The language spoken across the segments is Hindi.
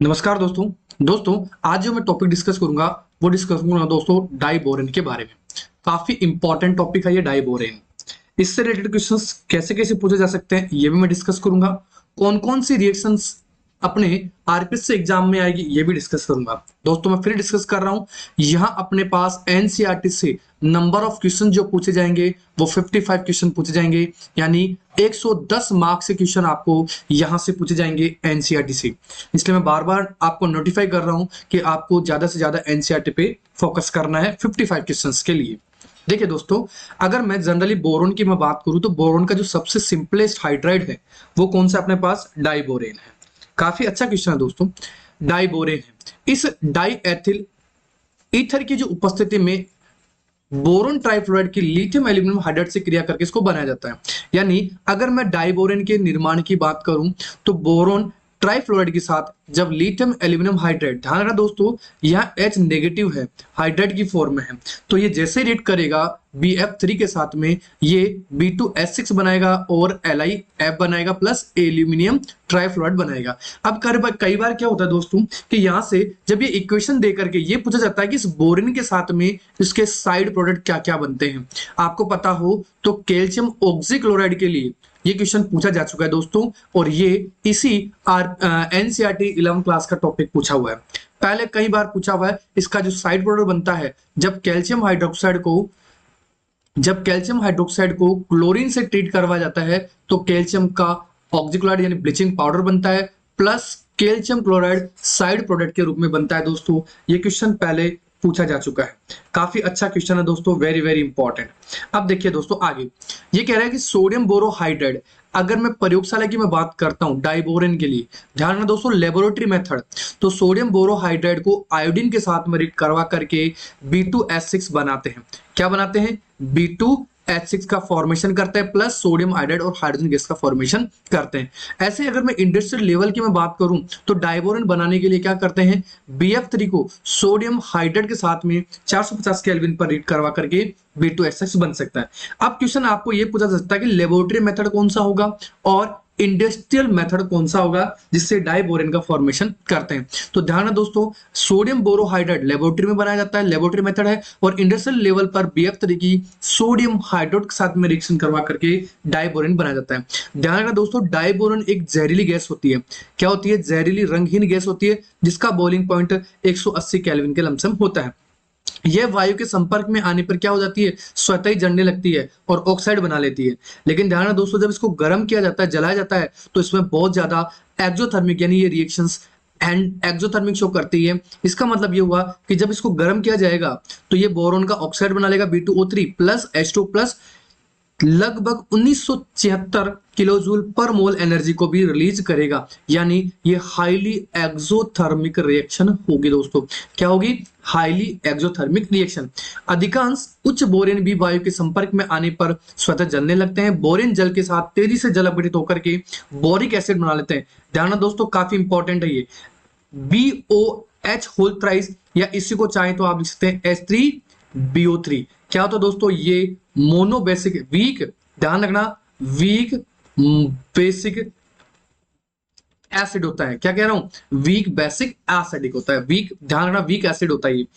नमस्कार दोस्तों आज जो मैं टॉपिक डिस्कस करूंगा वो डिस्कस करूंगा दोस्तों डाइबोरेन के बारे में। काफी इंपॉर्टेंट टॉपिक है ये डाइबोरेन। इससे रिलेटेड क्वेश्चंस कैसे कैसे पूछे जा सकते हैं ये भी मैं डिस्कस करूंगा। कौन कौन सी रिएक्शंस अपने आरपीएससी एग्जाम में आएगी ये भी डिस्कस करूंगा। दोस्तों मैं फिर डिस्कस कर रहा हूं, यहाँ अपने पास एनसीईआरटी से नंबर ऑफ क्वेश्चन जो पूछे जाएंगे वो 55 क्वेश्चन पूछे जाएंगे, यानी 110 मार्क्स के क्वेश्चन आपको यहां से पूछे जाएंगे एनसीईआरटी से। इसलिए मैं बार बार आपको नोटिफाई कर रहा हूं कि आपको ज्यादा से ज्यादा एनसीईआरटी पे फोकस करना है 55 क्वेश्चंस के लिए। देखिए दोस्तों, अगर मैं जनरली बोरोन की मैं बात करूं तो बोरोन का जो सबसे सिंपलेस्ट हाइड्राइड है वो कौन सा अपने पास डाइबोरेन है। काफी अच्छा क्वेश्चन है दोस्तों, डाइबोरेन है। इस डाई एथिल ईथर की जो उपस्थिति में बोरोन ट्राइफ्लोराइड की लिथियम एल्यूमिनियम हाइड्राइड से क्रिया करके इसको बनाया जाता है। यानी अगर मैं डाइबोरेन के निर्माण की बात करूं तो बोरोन ट्राइफ्लोराइड के साथ जब लिथियम एल्यूमिनियम हाइड्राइड, ध्यान रखना दोस्तों यहाँ H नेगेटिव है, हाइड्राइड की फॉर्म में है, तो ये जैसे रिएक्ट करेगा BF3 के साथ में ये B2S6 बनाएगा और LiF बनाएगा प्लस एल्यूमिनियम ट्राइफ्लोराइड बनाएगा। अब कई बार क्या होता है दोस्तों कि यहाँ से जब ये इक्वेशन दे करके ये पूछा जाता है कि इस बोरिन के साथ में इसके साइड प्रोडक्ट क्या क्या बनते हैं। आपको पता हो तो कैल्शियम ऑक्सीक्लोराइड के लिए ये क्वेश्चन पूछा जा चुका है दोस्तों, और ये इसी एनसीईआरटी 11 क्लास का टॉपिक पूछा हुआ है। पहले कई बार पूछा हुआ है इसका जो साइड प्रोडक्ट बनता है जब कैल्शियम हाइड्रोक्साइड को क्लोरीन से ट्रीट करवाया जाता है तो कैल्शियम का ऑक्सीक्लोराइड यानी ब्लीचिंग पाउडर बनता है plus calcium chloride side product के रूप में बनता है। दोस्तों ये क्वेश्चन पहले पूछा जा चुका है, काफी अच्छा क्वेश्चन है दोस्तों, वेरी वेरी इंपॉर्टेंट। अब देखिए दोस्तों आगे ये कह रहा है कि सोडियम बोरोहाइड्राइड, अगर मैं प्रयोगशाला की मैं बात करता हूं डाइबोरेन के लिए, ध्यान रखना दोस्तों लेबोरेटरी मेथड, तो सोडियम बोरोहाइड्राइड को आयोडीन के साथ में रिएक्ट करवा करके B2S6 बनाते हैं। क्या बनाते हैं? B2H6 का फॉर्मेशन करते हैं प्लस सोडियम आयोडाइड और हाइड्रोजन गैस का फॉर्मेशन करते हैं। ऐसे अगर मैं इंडस्ट्रियल लेवल की मैं बात करूं तो डाइबोरेन बनाने के लिए क्या करते हैं, BF3 को सोडियम हाइड्राइड के साथ में 450 केल्विन पर रीड करवा करके B2S6 बन सकता है। अब क्वेश्चन आपको ये पूछा जा सकता है कि लेबोरेटरी मेथड कौन सा होगा और इंडस्ट्रियल मेथड कौन सा होगा जिससे डाइबोरेन का फॉर्मेशन करते हैं। तो ध्यान है दोस्तों, सोडियम बोरोहाइड्राइड लेबोरेटरी में बनाया जाता है, लेबोरेटरी मेथड है, और इंडस्ट्रियल लेवल पर BF3 की सोडियम हाइड्रोड के साथ में रिएक्शन करवा करके डाइबोरेन बनाया जाता है। ध्यान रखना दोस्तों, डाइबोरेन एक जहरीली गैस होती है। क्या होती है? जहरीली रंगहीन गैस होती है जिसका बॉइलिंग पॉइंट 180 केल्विन के लमसम होता है। यह वायु के संपर्क में आने पर क्या हो जाती है, स्वतः ही जलने लगती है और ऑक्साइड बना लेती है। लेकिन ध्यान रखना दोस्तों, जब इसको गर्म किया जाता है, जलाया जाता है, तो इसमें बहुत ज्यादा एक्सोथर्मिक यानी ये रिएक्शंस एंड एक्सोथर्मिक शो करती है। इसका मतलब ये हुआ कि जब इसको गर्म किया जाएगा तो ये बोरोन का ऑक्साइड बना लेगा B2O3 प्लस H2 प्लस लगभग 1976 किलोजूल पर मोल एनर्जी को भी रिलीज करेगा। यानी ये हाईली एक्सोथर्मिक रिएक्शन होगी दोस्तों। क्या होगी? Highly exothermic reaction. अधिकांश उच्च बोरेन भी वायु के संपर्क में आने पर स्वतः जलने लगते हैं। बोरेन जल के साथ तेजी से जल अपघटित होकर के बोरिक एसिड बना लेते हैं। ध्यान दोस्तों, काफी इंपॉर्टेंट है ये BOH होल थ्राइस, या इसी को चाहे तो आप लिख सकते हैं H3BO3। क्या होता है दोस्तों? ये मोनो बेसिक वीक, ध्यान रखना, वीक बेसिक एसिड होता है। क्या कह रहा हूं? वीक बेसिक एसिडिक होता है, वीक, ध्यान रखना, वीक एसिड होता है ये।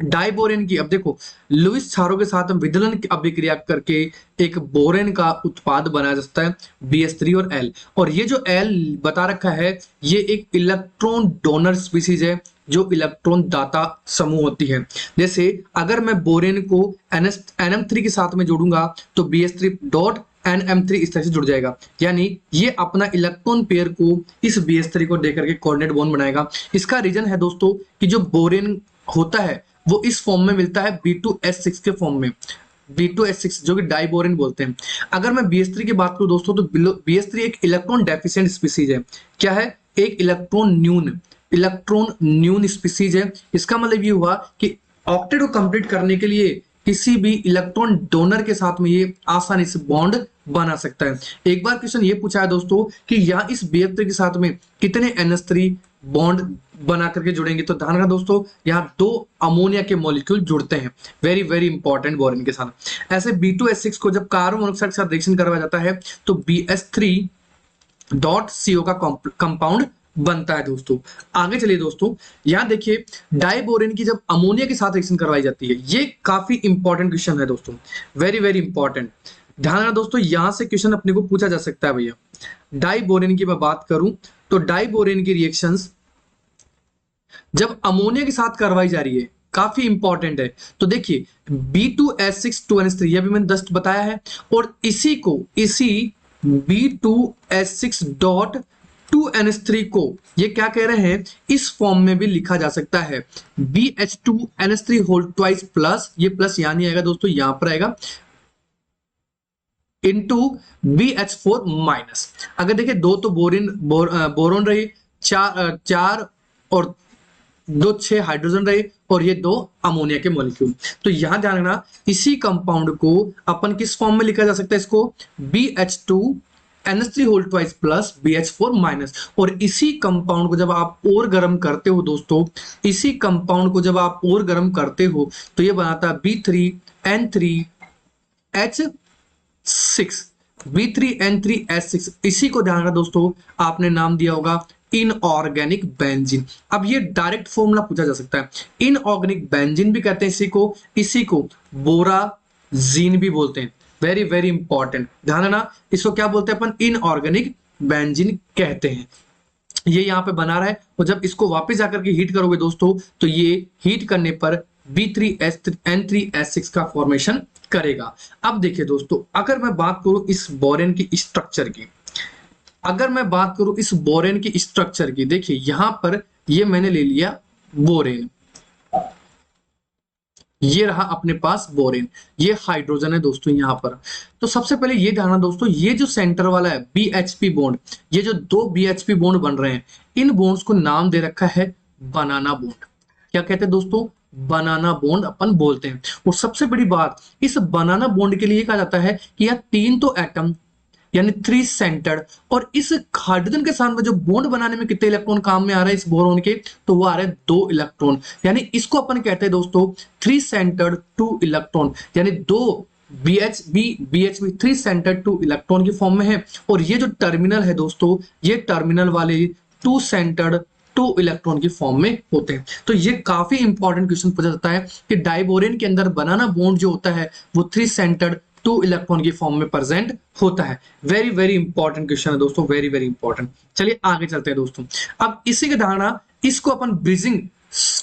डाइबोरेन की अब देखो लुईस क्षारों के साथ विदलन की अभिक्रिया करके एक बोरेन का उत्पाद बनाया जा सकता है BS3 और L। और ये जो L बता रखा है ये एक इलेक्ट्रॉन डोनर स्पीसीज है जो इलेक्ट्रॉन दाता समूह होती है। जैसे अगर मैं बोरेन को NM3 के साथ में जोड़ूंगा तो BS3 डॉट NM3 इस तरह से जुड़ जाएगा, यानी ये अपना इलेक्ट्रॉन पेयर को इस BS3 को देकर के कोऑर्डिनेट बॉन्ड बनाएगा। इसका रीजन है दोस्तों कि जो बोरेन होता है वो इस फॉर्म में मिलता है B2S6 के फॉर्म में, B2S6 जो कि डाइबोरेन बोलते हैं। अगर मैं BS3 की बात करूं दोस्तों तो BS3 एक इलेक्ट्रॉन डेफिशिएंट स्पीसीज है। क्या है? एक इलेक्ट्रॉन न्यून स्पीसीज है। इसका मतलब ये हुआ कि ऑक्टेट को कंप्लीट करने के लिए किसी भी इलेक्ट्रॉन डोनर के साथ में ये आसानी से बॉन्ड बना सकता है। एक बार क्वेश्चन ये पूछा है दोस्तों कि यहाँ इस BF3 के साथ में कितने NH3 बॉन्ड बना करके जुड़ेंगे, तो ध्यान रखना दोस्तों यहाँ 2 अमोनिया के मॉलिक्यूल जुड़ते हैं, वेरी वेरी इंपॉर्टेंट बोरेन के साथ। ऐसे B2S6 को जब कार्बन मोनोऑक्साइड के साथ रिएक्शन करवाया जाता है तो BS3 डॉट CO का कंपाउंड बनता है दोस्तों। आगे चलिए दोस्तों, यहां देखिए डाइबोरेन की जब अमोनिया के साथ रिएक्शन करवाई जाती है, ये काफी इंपॉर्टेंट क्वेश्चन है दोस्तों, वेरी वेरी इंपॉर्टेंट। ध्यान रखना दोस्तों, यहां से क्वेश्चन अपने को पूछा जा सकता है भैया। डाइबोरेन की मैं बात करूं तो डाइबोरेन की रिएक्शंस जब अमोनिया के साथ करवाई जा रही है, काफी इंपॉर्टेंट है। तो देखिए B2S6 2NH3 ये भी मैंने जस्ट बताया है, और इसी B2S6 डॉट 2NH3 को ये क्या कह रहे हैं, इस फॉर्म में भी लिखा जा सकता है BH2NH3 होल ट्वाइस प्लस, ये प्लस यहां नहीं आएगा दोस्तों, यहां पर आएगा इंटू BH4 माइनस। अगर देखिए दो तो बोरोन रही, चार और दो 6 हाइड्रोजन रहे, और ये 2 अमोनिया के मॉलिक्यूल। तो यहां ध्यान रखना, इसी कंपाउंड को अपन किस फॉर्म में लिखा जा सकता है, इसको BH2NH3 whole twice plus BH4 minus. और इसी कंपाउंड को जब आप और गर्म करते हो दोस्तों, इसी कंपाउंड को जब आप और गर्म करते हो तो ये बनाता है B3N3H6, B3N3H6। इसी को ध्यान रखना दोस्तों, आपने नाम दिया होगा इनऑर्गेनिक बेंजीन। अब ये डायरेक्ट फॉर्मूला पूछा जा सकता है, इनऑर्गेनिक बेंजीन भी कहते हैं इसी को बोराजीन भी बोलते हैं। वेरी वेरी इंपॉर्टेंट, ध्यान रखना, इसको क्या बोलते हैं अपन, इनऑर्गेनिक बेंजीन कहते हैं। ये यहां पे बना रहा है, और जब इसको वापस जाकर के हीट करोगे दोस्तों, तो ये हीट करने पर B3N3H6 का फॉर्मेशन करेगा। अब देखिए दोस्तों, अगर मैं बात करूं इस बोरेन की स्ट्रक्चर की, देखिए यहां पर ये मैंने ले लिया बोरेन, ये रहा अपने पास बोरेन, ये हाइड्रोजन है दोस्तों यहां पर। तो सबसे पहले ये ध्यान रखना दोस्तों, ये जो सेंटर वाला है BHP बॉन्ड, ये जो 2 BHP बॉन्ड बन रहे हैं, इन बॉन्ड्स को नाम दे रखा है बनाना बॉन्ड। क्या कहते हैं दोस्तों, बनाना बॉन्ड अपन बोलते हैं। और सबसे बड़ी बात, इस बनाना बॉन्ड के लिए कहा जाता है कि यह 3 तो एटम यानी 3 सेंटर्ड, और इस हाइड्रोजन के साथ में जो बॉन्ड बनाने में कितने इलेक्ट्रॉन काम में आ रहे हैं इस बोरोन के, तो वो आ रहे हैं 2 इलेक्ट्रॉन। यानी इसको अपन कहते हैं दोस्तों 3 सेंटर्ड 2 इलेक्ट्रॉन, यानी 2 BHB 3 सेंटर्ड 2 इलेक्ट्रॉन की फॉर्म में है। और ये जो टर्मिनल है दोस्तों, ये टर्मिनल वाले 2 सेंटर्ड 2 इलेक्ट्रॉन की फॉर्म में होते हैं। तो ये काफी इंपॉर्टेंट क्वेश्चन पूछा जाता है कि डाइबोरेन के अंदर बनाना बॉन्ड जो होता है वो 3 सेंटर्ड 2 इलेक्ट्रॉन की फॉर्म में प्रेजेंट होता है। वेरी वेरी इंपॉर्टेंट क्वेश्चन है दोस्तों, वेरी वेरी इंपॉर्टेंट। चलिए आगे चलते हैं दोस्तों। अब इसी के धारणा, इसको अपन ब्रिजिंग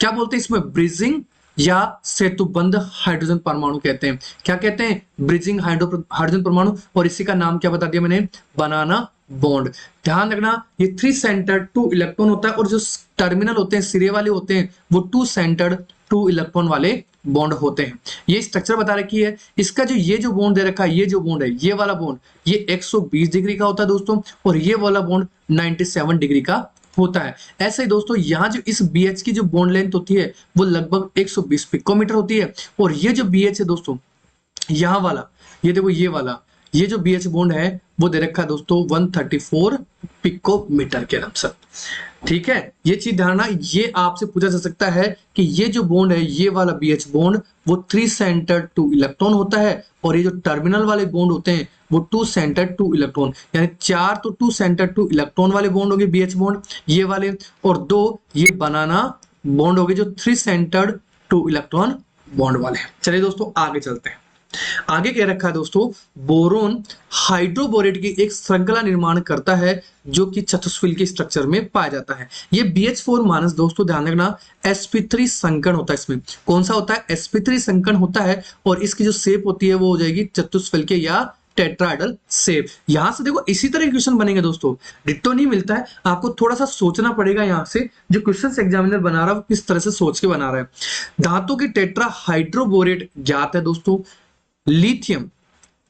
क्या बोलते हैं, इसमें ब्रिजिंग या सेतुबंध हाइड्रोजन परमाणु कहते हैं। क्या कहते हैं, ब्रिजिंग हाइड्रोजन परमाणु, और इसी का नाम क्या बता दिया मैंने, बनाना बॉन्ड। ध्यान रखना, ये 3 सेंटर्ड 2 इलेक्ट्रॉन होता है, और जो टर्मिनल होते हैं, सिरे वाले होते हैं, वो 2 सेंटर्ड 2 इलेक्ट्रॉन वाले बॉन्ड होते हैं। ये स्ट्रक्चर बता रखी है। इसका जो ये जो बॉन्ड दे रखा है, ये जो बॉन्ड है, ये वाला बॉन्ड, ये 120 डिग्री का होता है दोस्तों, और ये वाला बॉन्ड 97 डिग्री का होता है। ऐसे ही दोस्तों, यहाँ जो इस BH की जो बॉन्ड लेंथ होती है वो लगभग 120 पिकोमीटर होती है, और ये जो BH है दोस्तों, यहाँ वाला, ये देखो ये वाला, ये जो BH बॉन्ड है वो दे रखा है दोस्तों 134 पिकोमीटर के लमसम। ठीक है, ये चीज धारणा, ये आपसे पूछा जा सकता है कि ये जो बॉन्ड है, ये वाला BH बॉन्ड, वो 3 सेंटर्ड 2 इलेक्ट्रॉन होता है, और ये जो टर्मिनल वाले बॉन्ड होते हैं वो 2 सेंटर्ड 2 इलेक्ट्रॉन, यानी 4 तो 2 सेंटर्ड 2 इलेक्ट्रॉन वाले बॉन्ड होंगे BH बॉन्ड ये वाले, और 2 ये बनाना बॉन्ड होंगे जो 3 सेंटर्ड 2 इलेक्ट्रॉन बॉन्ड वाले। चलिए दोस्तों आगे चलते हैं। आगे क्या रखा है दोस्तों, बोरोन हाइड्रोबोरेट की एक श्रृंखला निर्माण करता है जो कि चतुष्फिल के स्ट्रक्चर में पाया जाता है। ये BH4 माइनस दोस्तों ध्यान रखना, sp3 संकर्ण होता है। इसमें कौन सा होता है, sp3 संकर्ण होता है, और इसकी जो शेप होती है वो हो जाएगी चतुष्फिल के या टेट्राहेड्रल शेप। यहां से देखो इसी तरह क्वेश्चन बनेंगे दोस्तों, डिट्टो नहीं मिलता है, आपको थोड़ा सा सोचना पड़ेगा। यहाँ से जो क्वेश्चन एग्जामिनर बना रहा है वो किस तरह से सोच के बना रहा है। धातु की टेट्राहाइड्रोबोरेट ज्ञात है दोस्तों, लिथियम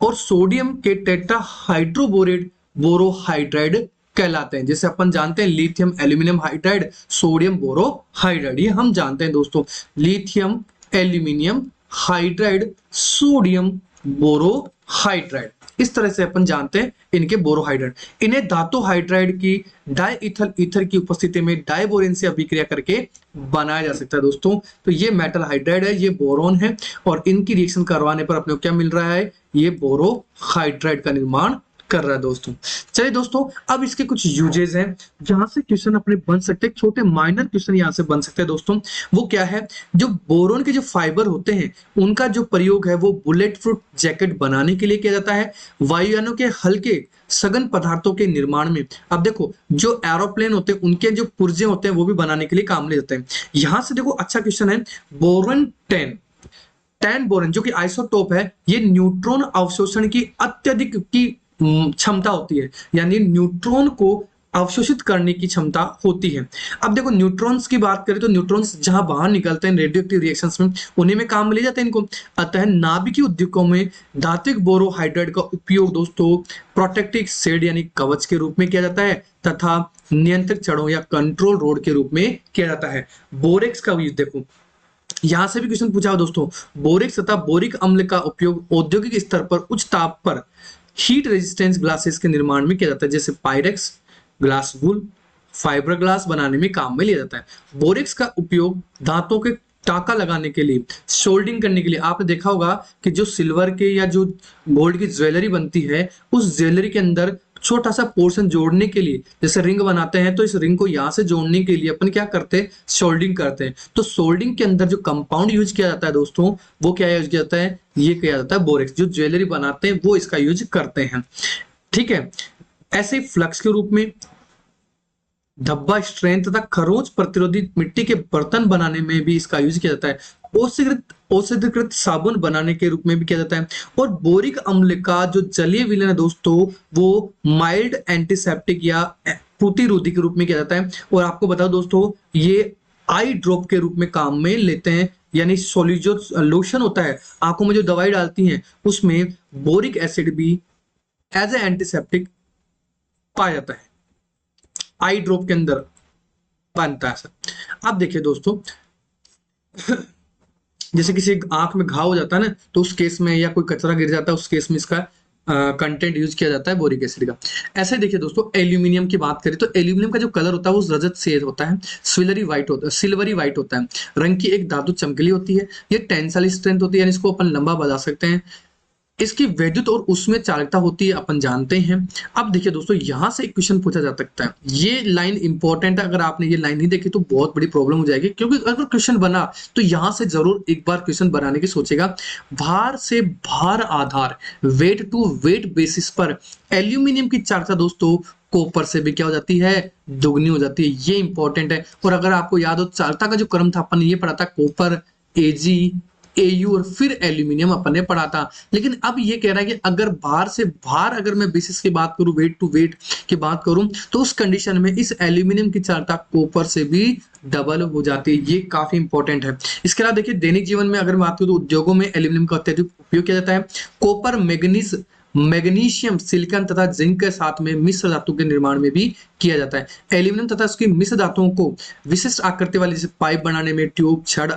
और सोडियम के टेट्राहाइड्रोबोरेट बोरोहाइड्राइड कहलाते हैं। जैसे अपन जानते हैं lithium aluminium hydride, sodium borohydride, ये हम जानते हैं दोस्तों, lithium aluminium hydride, sodium borohydride, इस तरह से अपन जानते हैं इनके बोरोहाइड्राइड। इन्हें धातु हाइड्राइड की डाइइथल ईथर की उपस्थिति में डाइबोरेन से अभिक्रिया करके बनाया जा सकता है दोस्तों। तो ये मेटल हाइड्राइड है, ये बोरोन है, और इनकी रिएक्शन करवाने पर अपने को क्या मिल रहा है, ये बोरोहाइड्राइड का निर्माण कर रहा है दोस्तों। चलिए दोस्तों, अब इसके कुछ यूजेस हैं जहां से क्वेश्चन अपने बन सकते हैं, छोटे माइनर क्वेश्चन यहां से बन सकते हैं दोस्तों। वो क्या है, जो बोरोन के जो फाइबर होते हैं उनका जो प्रयोग है वो बुलेट प्रूफ जैकेट बनाने के लिए किया जाता है, वायुयानों के हल्के सघन पदार्थों के निर्माण में। अब देखो, जो एरोप्लेन होते हैं उनके जो पुर्जे होते हैं वो भी बनाने के लिए काम ले जाते हैं। यहां से देखो, अच्छा क्वेश्चन है, बोरोन 10 बोरॉन जो कि आइसोटोप है, ये न्यूट्रॉन अवशोषण की अत्यधिक की क्षमता होती है, यानी न्यूट्रॉन को अवशोषित करने की क्षमता होती है। अब देखो, न्यूट्रॉन्स की बात करें तो न्यूट्रॉन्स जहां बाहर निकलते हैं रेडियो एक्टिव रिएक्शंस में, उन्हीं में काम में ले जाते हैं इनको। अतः नाभिकीय उद्योगों में धात्विक बोरोहाइड्राइड का उपयोग दोस्तों प्रोटेक्टिव शेड यानी कवच के रूप में किया जाता है, तथा नियंत्रित छड़ों या कंट्रोल रोड के रूप में किया जाता है। बोरेक्स का यूज देखो, यहां से भी क्वेश्चन पूछा हो दोस्तों, बोरिक तथा बोरिक अम्ल का उपयोग औद्योगिक स्तर पर उच्च ताप पर हीट रेजिस्टेंस ग्लासेस के निर्माण में किया जाता है, जैसे Pyrex, glass wool, fibre glass बनाने में काम में लिया जाता है। बोरिक्स का उपयोग दांतों के टाका लगाने के लिए, सोल्डिंग करने के लिए, आपने देखा होगा कि जो सिल्वर के या जो गोल्ड की ज्वेलरी बनती है, उस ज्वेलरी के अंदर छोटा सा पोर्शन जोड़ने के लिए, जैसे रिंग बनाते हैं तो इस रिंग को यहां से जोड़ने के लिए अपन क्या करते हैं, सोल्डिंग करते हैं। तो सोल्डिंग के अंदर जो कंपाउंड यूज किया जाता है दोस्तों, वो क्या यूज किया जाता है, ये किया जाता है बोरेक्स। जो ज्वेलरी बनाते हैं वो इसका यूज करते हैं, ठीक है। ऐसे फ्लक्स के रूप में, धब्बा स्ट्रेंथ तथा खरोंच प्रतिरोधी मिट्टी के बर्तन बनाने में भी इसका यूज किया जाता है। औषधिकृत साबुन बनाने के रूप में भी किया जाता है। और बोरिक अम्ल का जो जलीय विलयन है दोस्तों, वो माइल्ड एंटीसेप्टिक या प्रतिरोधी के रूप में किया जाता है। और आपको बताओ दोस्तों, ये आई ड्रॉप के रूप में काम में लेते हैं, यानी जो लोशन होता है, आंखों में जो दवाई डालती हैं, उसमें बोरिक एसिड भी एज ए एंटीसेप्टिक पाया जाता है, आई ड्रॉप के अंदर बनता है सर। अब देखिए दोस्तों, जैसे किसी आंख में घाव हो जाता है ना, तो उस केस में, या कोई कचरा गिर जाता है उस केस में इसका कंटेंट यूज किया जाता है बोरिक एसिड का। ऐसे देखिए दोस्तों, एल्यूमिनियम की बात करें तो एल्यूमिनियम का जो कलर होता है वो रजत से होता है, सिल्वरी व्हाइट होता है, रंग की एक धातु चमकीली होती है, ये टेंसाइल स्ट्रेंथ होती है, यानी इसको अपन लंबा बजा सकते हैं। इसकी वैद्युत और उसमें चालकता होती है, अपन जानते हैं। अब देखिए दोस्तों, यहां से एक क्वेश्चन पूछा जा सकता है, ये लाइन इंपॉर्टेंट है, अगर आपने ये लाइन नहीं देखी तो बहुत बड़ी प्रॉब्लम हो जाएगी, क्योंकि अगर क्वेश्चन बना तो यहां से जरूर एक बार क्वेश्चन बनाने की सोचेगा। भार से भार आधार, वेट टू वेट बेसिस पर एल्यूमिनियम की चालकता दोस्तों कॉपर से भी क्या हो जाती है, दुगनी हो जाती है। ये इंपॉर्टेंट है। और अगर आपको याद हो, चालकता का जो क्रम था अपन ने ये पढ़ा था, कॉपर, एजी, एयू और फिर एल्यूमिनियम अपन ने पढ़ा था। लेकिन अब ये कह रहा है कि अगर भार से भार, अगर मैं बेसिस की बात करूं, वेट टू वेट की बात करूं, तो उस कंडीशन में इस एल्यूमिनियम की चालकता कॉपर से भी डबल हो जाती है। ये काफी इंपॉर्टेंट है। इसके अलावा देखिए, दैनिक जीवन में अगर बात करूं तो उद्योगों में एल्यूमिनियम का अत्यधिक उपयोग किया जाता है। कॉपर, मैग्नीशियम, सिलिकॉन तथा जिंक के साथ में मिश्र धातु के निर्माण में भी किया जाता है। एल्यूमिनियम तथा उसकी मिश्र धातुओं को विशिष्ट आकृति वाली, जैसे पाइप बनाने में, ट्यूब, छड़,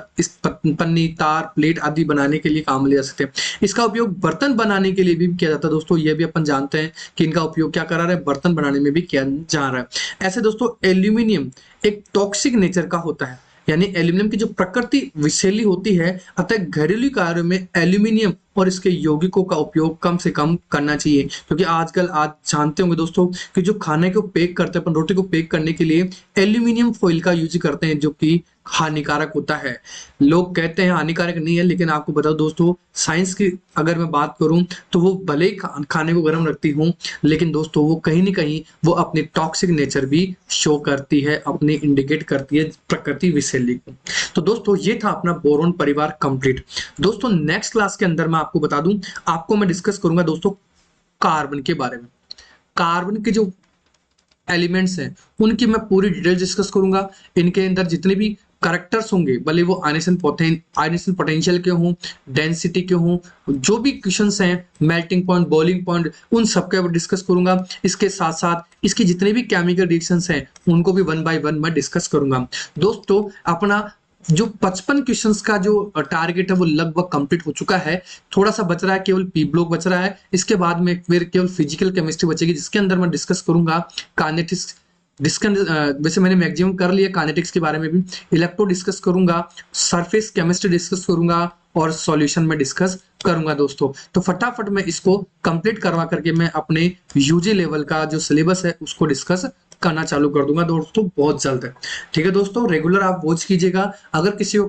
पन्नी, तार, प्लेट आदि बनाने के लिए काम ले जा सकते हैं। इसका उपयोग बर्तन बनाने के लिए भी किया जाता है दोस्तों। ये भी अपन जानते हैं कि इनका उपयोग क्या करा रहा है, बर्तन बनाने में भी किया जा रहा है। ऐसे दोस्तों, एल्यूमिनियम एक टॉक्सिक नेचर का होता है, यानी एल्यूमिनियम की जो प्रकृति विषैली होती है, अतः घरेलू कार्यों में एल्यूमिनियम और इसके यौगिकों का उपयोग कम से कम करना चाहिए। क्योंकि आजकल आज जानते होंगे दोस्तों कि जो खाने को पैक करते हैं, अपन रोटी को पैक करने के लिए एल्यूमिनियम फॉइल का यूज करते हैं, जो कि हानिकारक होता है। लोग कहते हैं हानिकारक नहीं है, लेकिन आपको बताओ दोस्तों, साइंस की अगर मैं बात करूं तो वो भले ही खाने को गर्म रखती हूं, लेकिन दोस्तों वो कहीं ना कहीं वो अपने टॉक्सिक नेचर भी शो करती है, अपने इंडिकेट करती है प्रकृति विषैली को। तो दोस्तों, ये था अपना बोरॉन परिवार कंप्लीट। दोस्तों, नेक्स्ट क्लास के अंदर मैं आपको बता दूं, आपको मैं डिस्कस करूंगा दोस्तों कार्बन के बारे में। कार्बन के जो एलिमेंट्स हैं उनकी मैं पूरी डिटेल डिस्कस करूंगा। इनके अंदर जितने भी करेक्टर्स होंगे, भले वो आयनेशन पोटेंशियल के हों, डेंसिटी के हों, जो भी क्वेश्चंस हैं, मेल्टिंग पॉइंट, बॉइलिंग पॉइंट, उन सब के डिस्कस करूंगा। इसके साथ साथ इसकी जितने भी केमिकल रिएक्शंस हैं उनको भी 1 बाय 1 मैं डिस्कस करूंगा। दोस्तों, अपना जो 55 क्वेश्चंस का जो टारगेट है वो लगभग कंप्लीट हो चुका है। थोड़ा सा बच रहा है, केवल पी ब्लॉक बच रहा है। इसके बाद में फिर केवल फिजिकल केमिस्ट्री बचेगी, जिसके अंदर मैं डिस्कस करूंगा काइनेटिक्स, वैसे मैंने मैक्सिमम कर लिया काइनेटिक्स के बारे में भी, इलेक्ट्रो डिस्कस करूंगा, सरफेस केमिस्ट्री डिस्कस करूंगा और सॉल्यूशन में डिस्कस करूंगा दोस्तों। तो फटाफट मैं इसको कंप्लीट करवा करके मैं अपने यूजी लेवल का जो सिलेबस है उसको डिस्कस करना चालू कर दूंगा दोस्तों बहुत जल्द है। ठीक है दोस्तों, रेगुलर आप वॉच कीजिएगा। अगर किसी को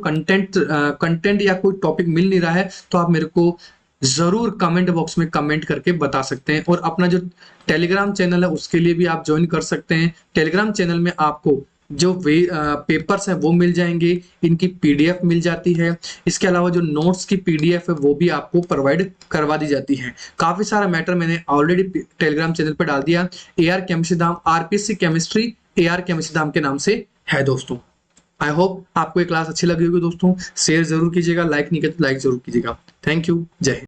कंटेंट या कोई टॉपिक मिल नहीं रहा है तो आप मेरे को जरूर कमेंट बॉक्स में कमेंट करके बता सकते हैं। और अपना जो टेलीग्राम चैनल है उसके लिए भी आप ज्वाइन कर सकते हैं। टेलीग्राम चैनल में आपको जो पेपर्स हैं वो मिल जाएंगे, इनकी पीडीएफ मिल जाती है। इसके अलावा जो नोट्स की पीडीएफ है वो भी आपको प्रोवाइड करवा दी जाती है। काफी सारा मैटर मैंने ऑलरेडी टेलीग्राम चैनल पर डाल दिया। AR केमिस्ट्री धाम, RPSC केमिस्ट्री AR केमिस्ट्री धाम के नाम से है दोस्तों। आई होप आपको ये क्लास अच्छी लगी होगी दोस्तों। शेयर जरूर कीजिएगा, लाइक नहीं किया तो लाइक जरूर कीजिएगा। थैंक यू, जय हिंद।